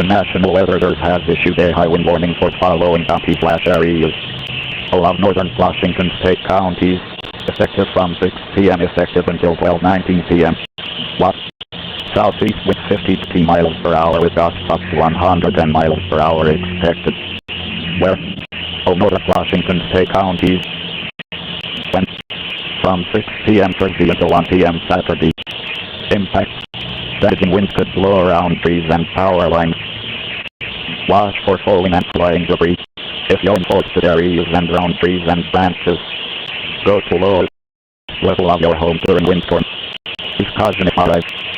The National Weather Service has issued a high wind warning for following county/areas. Allow northern Washington state counties, effective from 6 p.m. effective until 12:19 p.m. Watch. Southeast wind 50 miles per hour with gusts up to 110 miles per hour expected. Where? All northern Washington state counties. When? From 6 p.m. Thursday until 1 p.m. Saturday. Impact. Damaging winds could blow around trees and power lines. Watch for falling and flying debris. If you're in forested areas and around trees and branches, go to low level of your home during windstorm. Please caution if arrived.